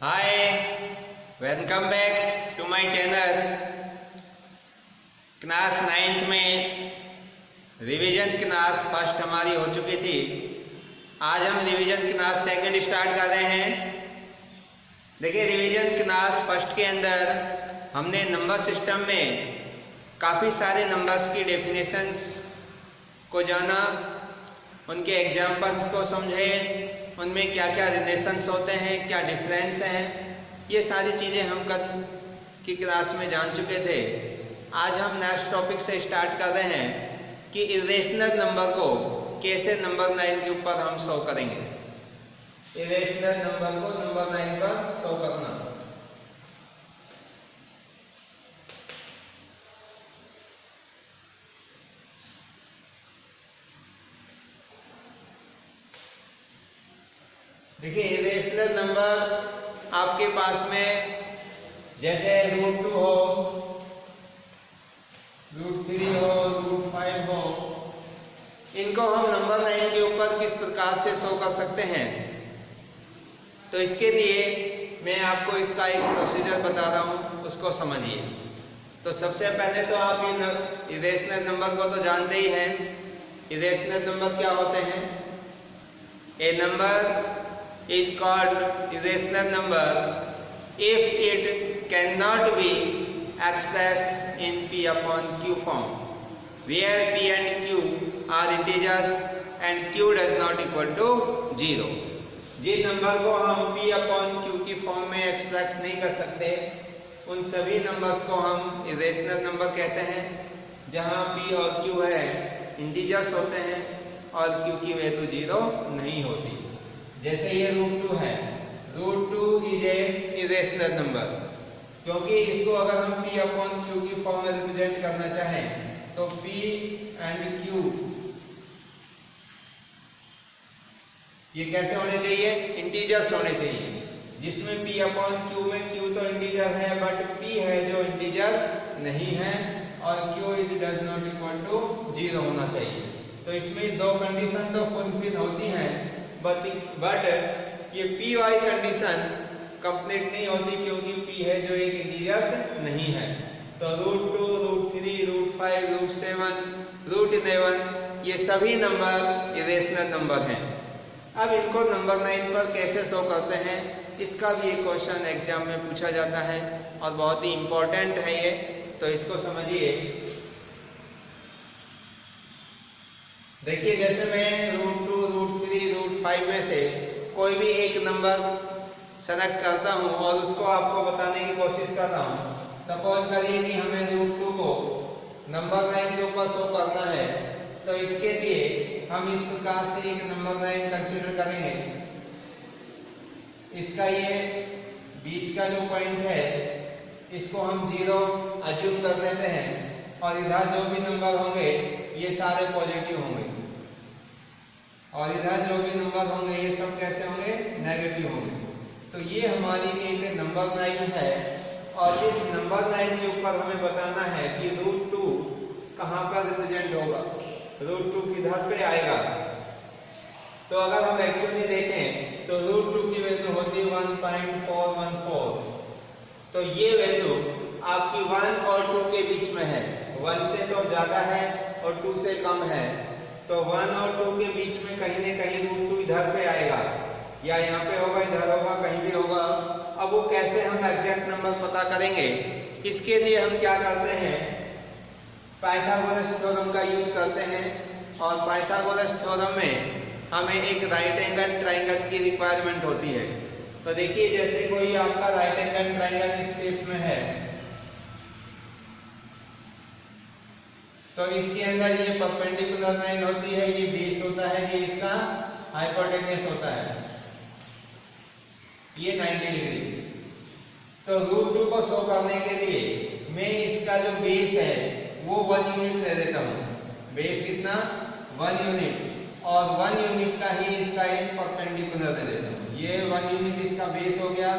Hi, welcome back to my channel. Class 9th में revision class first हमारी हो चुकी थी। आज हम रिवीजन क्लास सेकंड स्टार्ट कर रहे हैं। देखिए, रिवीजन क्लास फर्स्ट के अंदर हमने नंबर सिस्टम में काफ़ी सारे नंबर्स की डेफिनेशंस को जाना, उनके एग्जाम्पल्स को समझे, उनमें क्या क्या रिलेशंस होते हैं, क्या डिफरेंस हैं, ये सारी चीज़ें हम कल की क्लास में जान चुके थे। आज हम नेक्स्ट टॉपिक से स्टार्ट कर रहे हैं कि इरेशनल नंबर को कैसे नंबर 9 के ऊपर हम शो करेंगे। इरेशनल नंबर को नंबर 9 पर शो करना। देखिए, इरेशनल नंबर आपके पास में जैसे √2 हो, √3 हो, √5 हो, इनको हम नंबर 9 के ऊपर किस प्रकार से शो कर सकते हैं। तो इसके लिए मैं आपको इसका एक प्रोसीजर बता रहा हूँ, उसको समझिए। तो सबसे पहले तो आप इरेशनल नंबर को तो जानते ही हैं। इरेशनल नंबर क्या होते हैं? ए number is called irrational number if it cannot be expressed in P upon Q form, where P and Q are integers and Q does not equal to 0। जिन number को हम P upon Q की form में express नहीं कर सकते, उन सभी नंबर्स को हम इरेशनल नंबर कहते हैं, जहां P और Q है इंटीजर्स होते हैं और Q की वैल्यू 0 नहीं होती। जैसे ये √2 है, √2 इज ए इरेशनल नंबर, क्योंकि इसको अगर हम P अपॉन Q की फॉर्म में रिप्रेजेंट करना चाहें तो P एंड Q ये कैसे होने चाहिए? इंटीजर्स होने चाहिए, जिसमें P अपॉन Q में Q तो इंटीजर है बट P है जो इंटीजर नहीं है, और Q is does not equal to 0 होना चाहिए। तो इसमें दो कंडीशन तो फुलफिल होती हैं, बट ये P वाली कंडीशन कंप्लीट नहीं होती, क्योंकि P है जो एक इंटीजर्स नहीं है। तो √2, √3, √5, √7, √11 ये सभी नंबर इरेशनल नंबर हैं। अब इनको नंबर 9 पर कैसे शो करते हैं, इसका भी एक क्वेश्चन एग्जाम में पूछा जाता है और बहुत ही इंपॉर्टेंट है ये, तो इसको समझिए। देखिए, जैसे मैं √2, √3, √5 में से कोई भी एक नंबर सेलेक्ट करता हूं और उसको आपको बताने की कोशिश करता हूं। सपोज करिए कि हमें √2 को नंबर 9 के ऊपर शो करना है, तो इसके लिए हम इस प्रकार से एक नंबर 9 कंसीडर करेंगे। इसका ये बीच का जो पॉइंट है इसको हम 0 अज्यूम कर लेते हैं, और इधर जो भी नंबर होंगे ये सारे पॉजिटिव होंगे, और इधर जो भी नंबर होंगे ये सब कैसे होंगे? नेगेटिव होंगे। तो ये हमारी एक नंबर 9 है, और इस नंबर 9 के ऊपर हमें बताना है कि √2 कहाँ पर रिप्रेजेंट होगा, √2 किधर पे आएगा। तो अगर हम एक्चुअली देखें तो √2 की वैल्यू होती है 1.414। तो ये वैल्यू आपकी 1 और 2 के बीच में है, 1 से तो ज्यादा है और 2 से कम है। तो 1 और 2 के बीच में कहीं न कहीं √2 इधर पे आएगा, या यहाँ पे होगा, इधर होगा, कहीं भी होगा। अब वो कैसे हम एग्जैक्ट नंबर पता करेंगे? इसके लिए हम क्या करते हैं, पाइथागोरस थ्योरम का यूज करते हैं, और पाइथागोरस थ्योरम में हमें एक राइट एंगल ट्राइंगल की रिक्वायरमेंट होती है। तो देखिए, जैसे कोई आपका राइट एंगल ट्राइंगल इस शेप में है, तो इसके अंदर ये परपेंडिकुलर लाइन होती है, ये बेस होता है, ये इसका हाइपोटेन्यूस होता है, ये 90 डिग्री। तो √2 को शो करने के लिए मैं इसका जो बेस है वो 1 यूनिट ले देता हूँ। बेस कितना? 1 यूनिट, और 1 यूनिट का ही इसका एक परपेंडिकुलर दे देता हूँ। ये 1 यूनिट इसका बेस हो गया,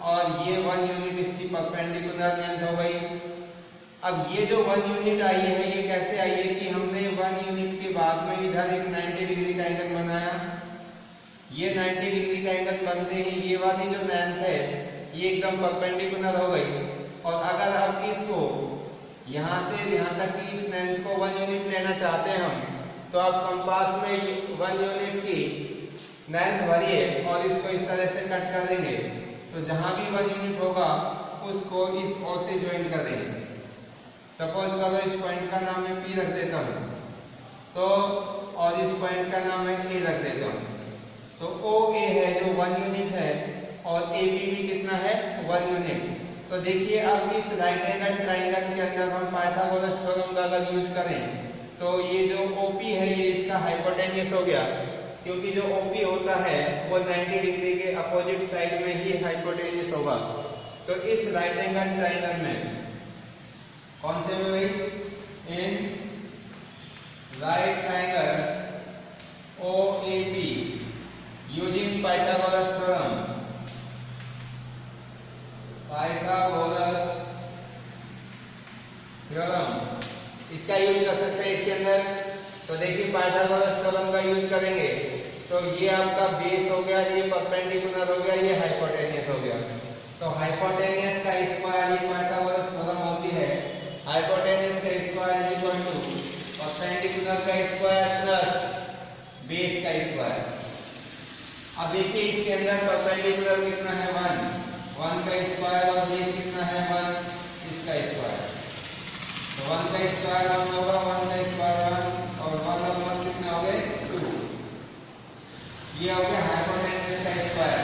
और ये 1 यूनिट इसकी परपेंडिकुलर लेंथ हो गई। अब ये जो 1 यूनिट आई है ये कैसे आई है कि हमने 1 यूनिट के बाद में इधर एक 90 डिग्री का एंगल बनाया, ये 90 डिग्री का एंगल बनते ही ये वाली जो लेंथ है ये एकदम परपेंडिकुलर हो गई। और अगर अब इसको यहाँ से यहाँ तक की इस लेंथ को 1 यूनिट लेना चाहते हैं हम, तो आप कंपास में 1 यूनिट की लेंथ भरिए और इसको इस तरह से कट कर देंगे। तो जहां भी 1 यूनिट होगा उसको इस ओर से ज्वाइन कर देंगे। सपोज करो इस पॉइंट का नाम मैं P रख देता हूँ, तो और इस पॉइंट का नाम मैं A रख देता हूँ। तो OA है जो 1 यूनिट है और AB भी कितना है 1 यूनिट। तो देखिए अब इस राइट एंगल ट्राइंगल के अंदर हम पाइथागोरस थ्योरम का अगर यूज करें तो ये जो OP है ये इसका हाइपोटेन्यूस हो गया, क्योंकि जो OP होता है वो 90 डिग्री के अपोजिट साइड में ही हाइपोटेन्यूस होगा। तो इस राइट एंगल ट्राइंगल में कौन से में भाई, in right triangle OAP using Pythagoras theorem, Pythagoras theorem इसका यूज कर सकते हैं इसके अंदर। तो देखिए पाइथागोरस थ्योरम का यूज करेंगे तो ये आपका बेस हो गया, ये परपेंडिकुलर हो गया, ये हाइपोटेन्यूस हो गया। तो हाइपोटेन्यूस का स्क्वायर ये पाइथागोरस थ्योरम होती है, हाइपोटेन्यूस का स्क्वायर इक्वल टू परपेंडिकुलर का स्क्वायर प्लस बेस का स्क्वायर। अब देखिए इसके अंदर परपेंडिकुलर कितना है 1 का स्क्वायर और बेस कितना है 1 इसका स्क्वायर। तो 1 का स्क्वायर 1 होगा, 1 का स्क्वायर 1 और 1 और 1 कितने हो गए 2। ये हो गया हाइपोटेन्यूस का स्क्वायर।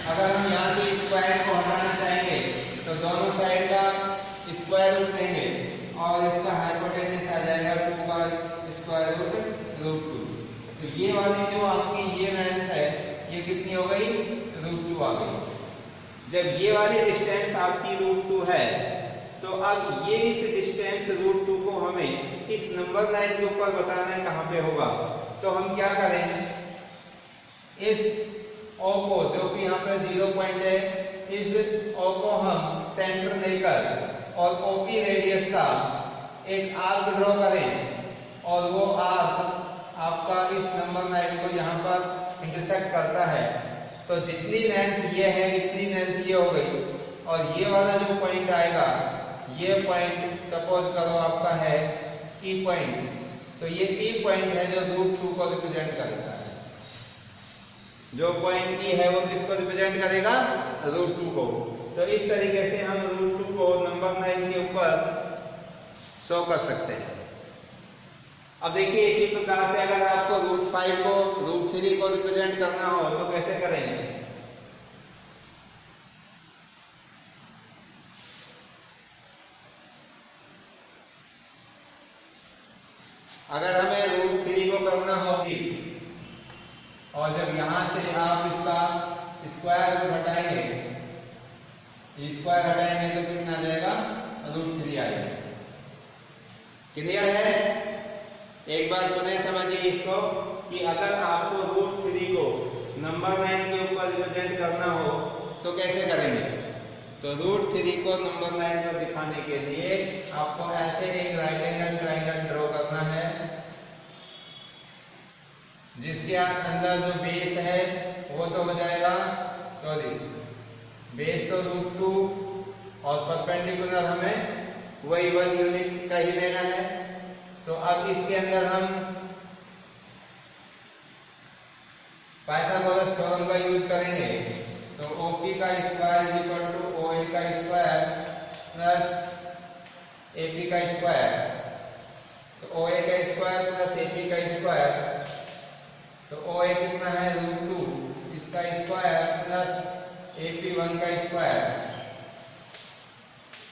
अगर हम यहाँ से स्क्वायर को हटाना चाहेंगे तो दोनों साइड का स्क्वायर रूट लेंगे और इसका हाइपोटेन्यूस आ जाएगा 2 का स्क्वायर रूट √2। तो ये वाली जो आपकी ये लेंथ है ये कितनी हो गई √2 आ गई। जब ये वाली डिस्टेंस आपकी √2 है तो अब ये इस डिस्टेंस √2 को हमें इस नंबर लाइन के ऊपर बताना है कहाँ पे होगा। तो हम क्या करें, इस O को जो कि यहाँ पर 0 पॉइंट है, इस O को हम सेंटर लेकर और OP रेडियस का एक आर्क ड्रॉ करें और वो आर्क आपका इस नंबर लाइन को यहाँ पर इंटरसेक्ट करता है। तो जितनी लेंथ ये है इतनी लेंथ ये हो गई और ये वाला जो पॉइंट आएगा ये पॉइंट सपोज करो आपका है E पॉइंट। तो ये E पॉइंट है जो √2 को रिप्रेजेंट करेगा। जो पॉइंट E है वो किसको रिप्रेजेंट करेगा √2 को। तो इस तरीके से हम √2 को नंबर लाइन के ऊपर शो कर सकते हैं। अब देखिए इसी प्रकार से अगर आपको √5 को √3 को रिप्रेजेंट करना हो तो कैसे करेंगे। अगर हमें √3 को करना होगी और जब यहां से आप इसका स्क्वायर रूट हटाएंगे, स्क्वायर हटाएंगे तो कितना आ जाएगा √3 आएगा। क्लियर है। एक बार पुनः समझिए इसको कि अगर आपको √3 को नंबर लाइन के ऊपर रिप्रेजेंट करना हो तो कैसे करेंगे। तो √3 को नंबर लाइन पर दिखाने के लिए आपको ऐसे एक राइट एंगल ट्रायंगल ड्रॉ करना है जिसके अंदर जो बेस है वो तो हो जाएगा, सॉरी बेस तो √2 और परपेंडिकुलर हमें वही 1 यूनिट का ही लेना है। तो अब इसके अंदर हम पाइथागोरस थ्योरम का यूज करेंगे। तो OP का square is equal to OA का स्क्वायर प्लस AP का स्क्वायर। तो OA का स्क्वायर प्लस AP का स्क्वायर, तो OA कितना है √2 इसका स्क्वायर प्लस AP1 का स्क्वायर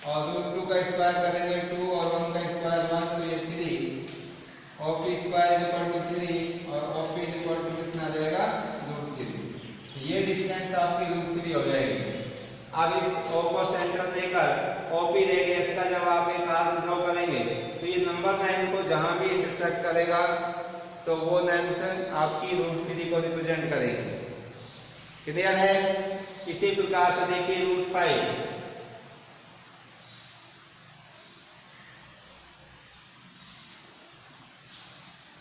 और √2 का स्क्वायर करेंगे 2 और 1 का स्क्वायर 1 तो ये 3। OP स्क्वायर इक्वल टू 3 और OP इक्वल टू कितना आ जाएगा √3। तो ये डिस्टेंस आपकी √3 हो जाएगी। अब इस O को सेंटर लेकर OP रेडियस का जब आप एक आर्क ड्रॉ करेंगे तो ये नंबर लाइन को जहां भी इंटरसेक्ट करेगा तो वो लेंथ आपकी √3 को रिप्रेजेंट करेगी। क्लियर है। इसी प्रकार से देखिए √5,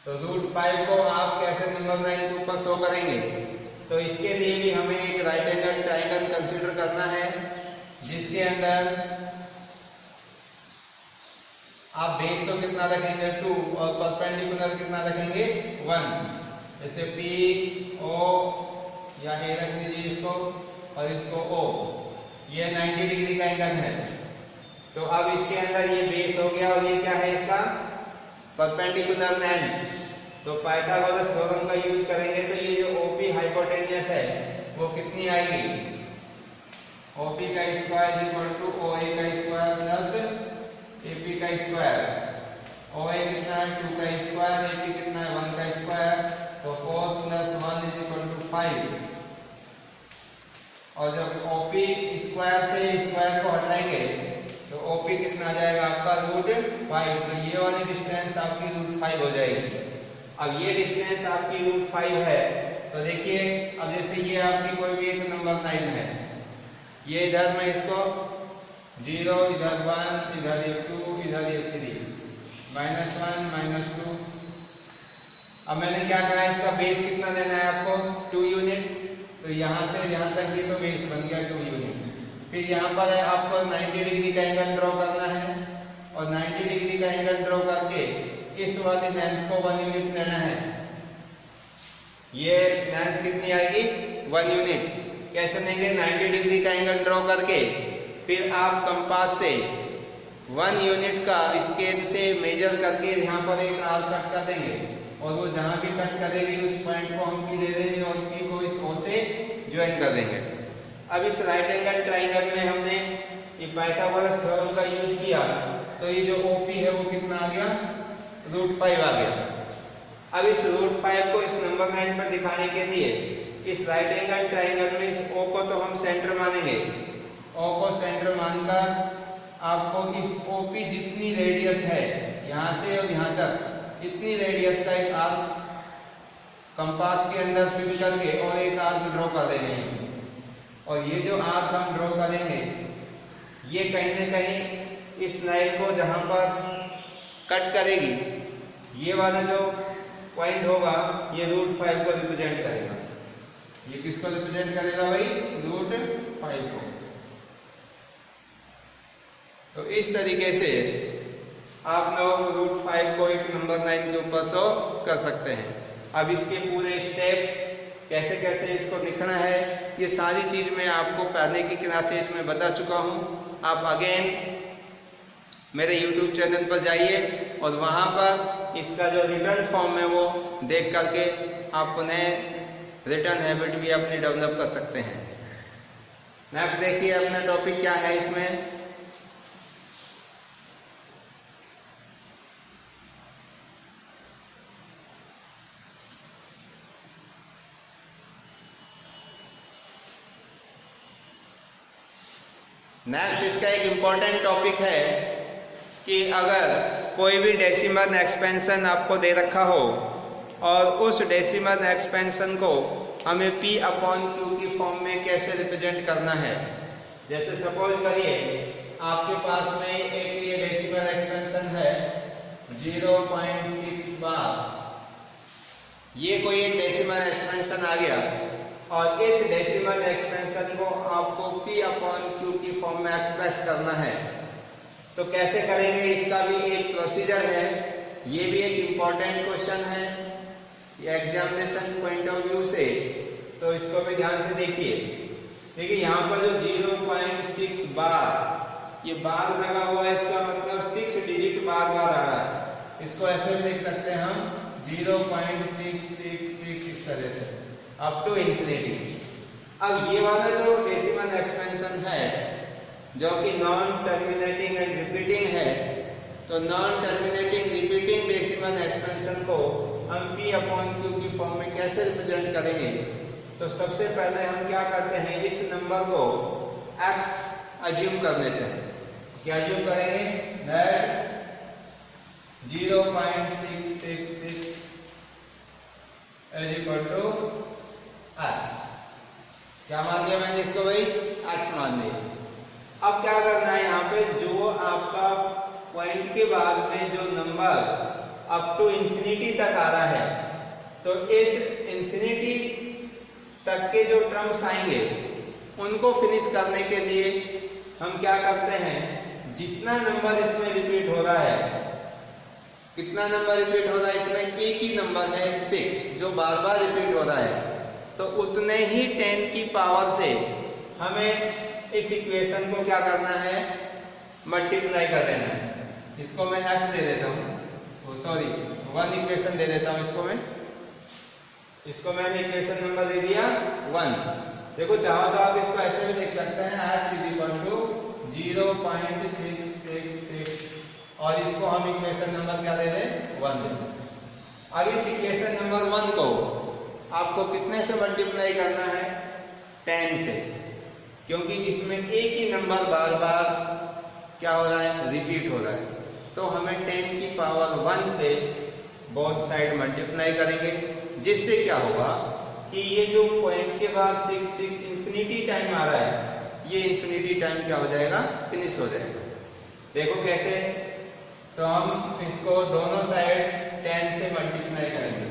तो √5 को आप कैसे नंबर लाइन के ऊपर शो करेंगे। तो इसके लिए भी हमें एक राइट एंगल ट्राइंगल कंसीडर करना है, जिसके अंदर आप बेस तो कितना रखेंगे 2 और परपेंडिकुलर कितना रखेंगे 1। जैसे पी ओ या ए रख लीजिए इसको और इसको ओ, ये 90 डिग्री का एंगल है। तो अब इसके अंदर ये बेस हो गया और ये क्या है इसका परपेंडिकुलर लाइन। तो पाइथागोरस थ्योरम का यूज करेंगे तो ये जो ओपी हाइपोटेन्यूस है वो कितनी आएगी, ओपी का स्क्वायर इक्वल टू ओए का स्क्वायर प्लस एपी का स्क्वायर। ओए कितना है 2 का स्क्वायर, एपी कितना है 1 का स्क्वायर, तो 4 + 1 = 5। और जब ओपी स्क्वायर से स्क्वायर को हटाएंगे तो ओपी कितना आ जाएगा आपका √5। तो ये वाली डिस्टेंस आपकी √5 हो जाएगी। अब ये डिस्टेंस आपकी √5 है, तो देखिए अब जैसे ये आपकी कोई भी एक नंबर लाइन है, ये इधर मैं इसको 0 इधर 1 इधर 2 इधर 3 -1 -2। अब मैंने क्या कहा इसका बेस कितना लेना है आपको 2 यूनिट। तो यहाँ से यहाँ तक ये तो बेस बन गया 2 यूनिट। फिर यहाँ पर आपको 90 डिग्री का एंगल ड्रॉ करना है और 90 डिग्री का एंगल ड्रॉ करके इस वाली लेंथ को 1 यूनिट लेना है। ये लेंथ कितनी आएगी 1 यूनिट। कैसे लेंगे 90 डिग्री का एंगल ड्रॉ करके फिर आप कंपास से 1 यूनिट का स्केल से मेजर करके यहाँ पर एक आर्क कट कर देंगे और वो जहाँ भी कट करेगी उस पॉइंट को हम P ले देंगे और P को इस O से ज्वाइन कर देंगे। अब इस राइट एंगल ट्राइंगल में हमने ये पाइथागोरस थ्योरम का यूज किया, तो ये जो OP है वो कितना आ गया √5 आ गया। अब इस √5 को इस नंबर लाइन पर दिखाने के लिए इस राइट एंगल ट्राइंगल में इस O को तो हम सेंटर मानेंगे। O को सेंटर मानकर आपको इस OP जितनी रेडियस है यहाँ से और यहाँ तक इतनी रेडियस का एक आर्क कंपास के अंदर फिल करके और एक आर्क ड्रॉ कर देंगे। और ये जो आर्क हम ड्रॉ करेंगे ये कहीं ना कहीं इस लाइन को जहाँ पर कट करेगी ये वाला जो पॉइंट होगा ये √5 को रिप्रेजेंट करेगा। ये किसको रिप्रेजेंट करेगा भाई √5 को। तो इस तरीके से आप लोग √5 को एक नंबर लाइन के ऊपर शो कर सकते हैं। अब इसके पूरे स्टेप कैसे कैसे इसको लिखना है ये सारी चीज मैं आपको पहले की क्लासेज में बता चुका हूँ। आप अगेन मेरे YouTube चैनल पर जाइए और वहाँ पर इसका जो रिटर्न फॉर्म है वो देख करके आप उन्हें रिटर्न हैबिट भी अपनी डेवलप कर सकते हैं। नेक्स्ट देखिए अपना टॉपिक क्या है इसमें। नेक्स्ट इसका एक इम्पॉर्टेंट टॉपिक है कि अगर कोई भी डेसिमल एक्सपेंशन आपको दे रखा हो और उस डेसिमल एक्सपेंशन को हमें P/Q की फॉर्म में कैसे रिप्रेजेंट करना है। जैसे सपोज करिए आपके पास में एक ये डेसिमल एक्सपेंशन है 0.6 बार। ये कोई एक डेसिमल एक्सपेंशन आ गया और इस डेसिमल एक्सपेंशन को आपको P/Q की फॉर्म में एक्सप्रेस करना है। तो कैसे करेंगे इसका भी एक प्रोसीजर है। ये भी एक इम्पॉर्टेंट क्वेश्चन है एग्जामिनेशन पॉइंट ऑफ व्यू से, तो इसको भी ध्यान से देखिए। देखिए यहाँ पर जो 0.6 बार ये बार लगा हुआ है, इसका मतलब 6 डिजिट बार आ रहा है। इसको ऐसे भी लिख सकते हैं हम 0.666 इस तरह से अप टू इंफिनिटी। अब ये वाला जो डेसिमल एक्सपेंशन है जो कि नॉन टर्मिनेटिंग एंड रिपीटिंग है, तो non terminating repeating decimal expansion को हम P/Q की फॉर्म में कैसे रिप्रेजेंट करेंगे। तो सबसे पहले हम क्या करते हैं इस नंबर को x अज्यूम कर लेते हैं। क्या अज्यूम करेंगे that 0.666 is equal to x। क्या मान लिया मैंने इसको भाई x मान लिया। अब क्या करना है यहाँ पे जो आपका पॉइंट के बाद में जो नंबर अप टू इंफिनिटी तक आ रहा है, तो इस इंफिनिटी तक के जो टर्म्स आएंगे उनको फिनिश करने के लिए हम क्या करते हैं, जितना नंबर इसमें रिपीट हो रहा है, कितना नंबर रिपीट हो रहा है इसमें, एक ही नंबर है 6 जो बार बार रिपीट हो रहा है, तो उतने ही 10 की पावर से हमें इस इक्वेशन को क्या करना है, मल्टीप्लाई कर देना है। इसको मैं x दे देता हूँ, सॉरी 1 इक्वेशन दे देता हूँ इसको मैंने इक्वेशन नंबर दे दिया 1। देखो चाहो तो आप इसको ऐसे भी लिख सकते हैं x इज इक्वल टू 0.666 और इसको हम इक्वेशन नंबर क्या दे दें, 1 दे दें। अब इस इक्वेशन नंबर 1 को आपको कितने से मल्टीप्लाई करना है, 10 से, क्योंकि इसमें एक ही नंबर बार बार क्या हो रहा है, रिपीट हो रहा है। तो हमें 10 की पावर 1 से बोथ साइड मल्टीप्लाई करेंगे, जिससे क्या होगा कि ये जो पॉइंट के बाद 6 इंफिनिटी टाइम आ रहा है, ये इंफिनिटी टाइम क्या हो जाएगा, फिनिश हो जाएगा। देखो कैसे, तो हम इसको दोनों साइड 10 से मल्टीप्लाई करेंगे,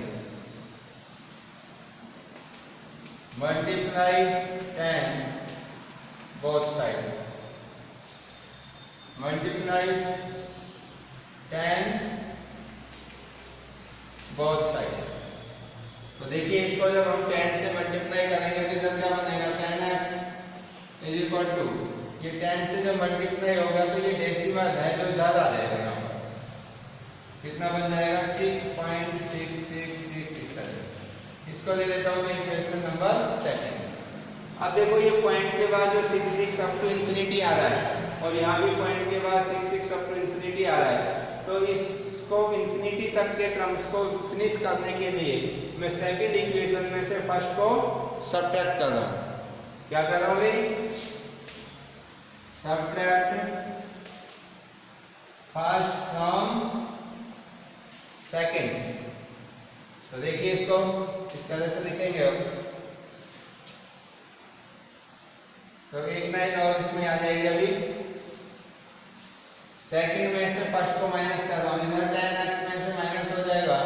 multiply 10 both side, multiply 10 both side. तो देखिए इसको जब हम 10 से मल्टीप्लाई करेंगे तो इधर क्या बनेगा, 10x इज इक्वल टू, ये 10 से जब मल्टीप्लाई होगा तो ये डेसिमल है जो इधर आ जाएगा, यहाँ पर कितना बन जाएगा, 6.666 इस तरह। इसको ले लेता हूँ मैं इक्वेशन नंबर 2। अब देखो ये पॉइंट के बाद जो 6 अप टू इंफिनिटी आ रहा है और यहाँ भी पॉइंट के बाद 6 अप टू इंफिनिटी आ रहा है, तो इसको इंफिनिटी तक के टर्म्स को फिनिश करने के लिए मैं सेकंड इक्वेशन में से फर्स्ट को सब्ट्रैक्ट कर रहा हूँ। क्या कर रहा हूँ भाई, सब्ट्रैक्ट फर्स्ट फ्रॉम सेकंड। तो देखिए इसको इस तरह से लिखेंगे अब, तो 1 9 और इसमें आ जाएगी। अभी सेकंड में से फर्स्ट को माइनस कर रहा हूँ, इधर 10x में से माइनस हो जाएगा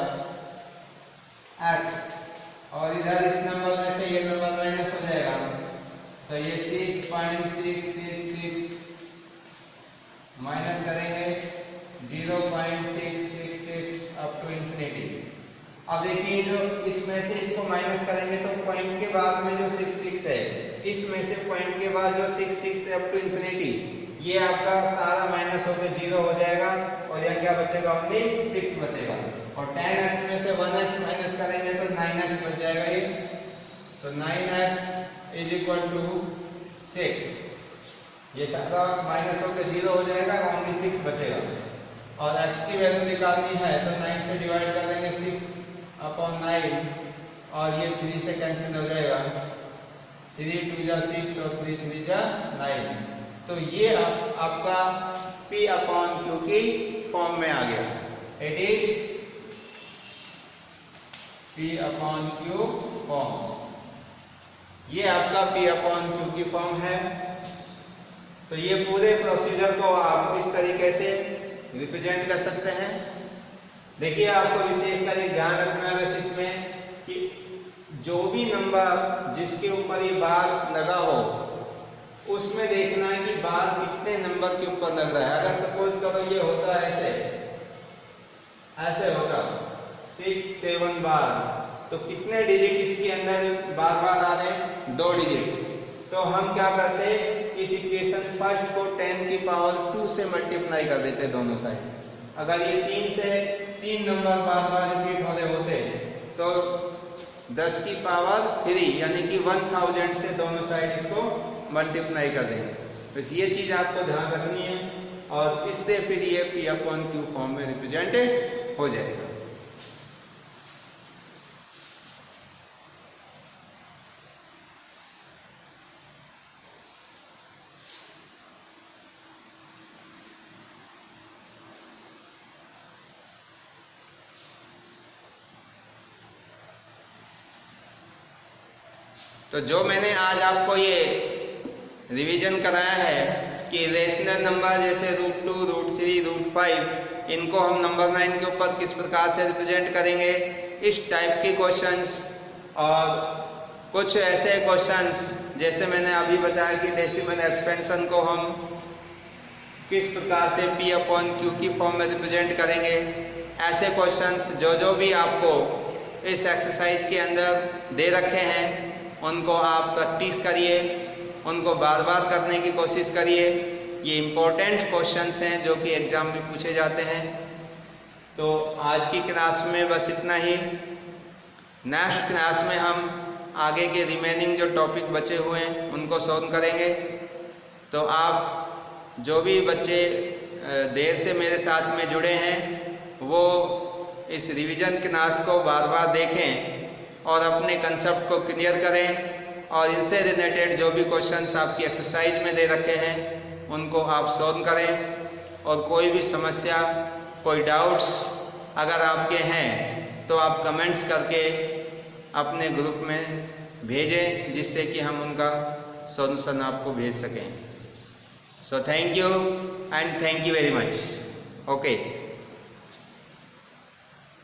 x, और इधर इस नंबर में से ये नंबर माइनस हो जाएगा, तो ये 6.666 माइनस करेंगे 0.666 अप टू इंफिनिटी। अब देखिए जो इसमें से इसको माइनस करेंगे तो पॉइंट के बाद में जो 6 है, इसमें से पॉइंट के बाद जो 6 है अप टू इंफिनिटी, ये आपका सारा माइनस होकर 0 हो जाएगा और यहाँ क्या बचेगा, ओनली 6 बचेगा। और 10x में से 1x माइनस करेंगे तो 9x बच जाएगा ये, तो 9x इज इक्वल टू 6। ये सारा माइनस होकर 0 हो जाएगा, ओनली 6 बचेगा। और x की वैल्यू निकालनी है तो 9 से डिवाइड कर देंगे 6/9 और ये 3 से कैंसिल हो जाएगा, 3 2 जा 6 और 3 3 जा 9। तो ये आपका P/Q की फॉर्म में आ गया, इट इज P/Q फॉर्म। ये आपका P/Q की फॉर्म है। तो ये पूरे प्रोसीजर को आप इस तरीके से रिप्रेजेंट कर सकते हैं। देखिए आपको विशेष कर ध्यान रखना है बस इसमें कि जो भी नंबर जिसके ऊपर ये बार लगा हो उसमें देखना है कि बार कितने नंबर के ऊपर लग रहा है। अगर सपोज करो ये होता है ऐसे होता 6 7 बार, तो कितने डिजिट इसके अंदर बार बार आ रहे हैं, 2 डिजिट। तो हम क्या करते, इस इक्वेशन फर्स्ट को 10 की पावर 2 से मल्टीप्लाई कर देते दोनों साइड। अगर ये 3 से 3 नंबर बार बार रिपीट हो रहे होते तो 10 की पावर 3 यानी कि 1000 से दोनों साइड इसको मल्टीप्लाई कर देंगे। बस ये चीज आपको ध्यान रखनी है और इससे फिर ये P/Q फॉर्म में रिप्रेजेंट हो जाएगा। तो जो मैंने आज आपको ये रिवीजन कराया है कि रेशनल नंबर जैसे √2, √3, √5 इनको हम नंबर 9 के ऊपर किस प्रकार से रिप्रेजेंट करेंगे, इस टाइप के क्वेश्चंस और कुछ ऐसे क्वेश्चंस जैसे मैंने अभी बताया कि डेसिमल एक्सपेंशन को हम किस प्रकार से P/Q की फॉर्म में रिप्रेजेंट करेंगे, ऐसे क्वेश्चंस जो भी आपको इस एक्सरसाइज के अंदर दे रखे हैं उनको आप प्रैक्टिस करिए, उनको बार बार करने की कोशिश करिए। ये इम्पोर्टेंट क्वेश्चंस हैं जो कि एग्जाम में पूछे जाते हैं। तो आज की क्लास में बस इतना ही। नेक्स्ट क्लास में हम आगे के रिमेनिंग जो टॉपिक बचे हुए हैं उनको सॉल्व करेंगे। तो आप जो भी बच्चे देर से मेरे साथ में जुड़े हैं वो इस रिवीजन क्लास को बार बार देखें और अपने कंसेप्ट को क्लियर करें और इनसे रिलेटेड जो भी क्वेश्चंस आपकी एक्सरसाइज में दे रखे हैं उनको आप सॉल्व करें। और कोई भी समस्या, कोई डाउट्स अगर आपके हैं तो आप कमेंट्स करके अपने ग्रुप में भेजें जिससे कि हम उनका सॉल्यूशन आपको भेज सकें। So thank you and thank you very much. Okay.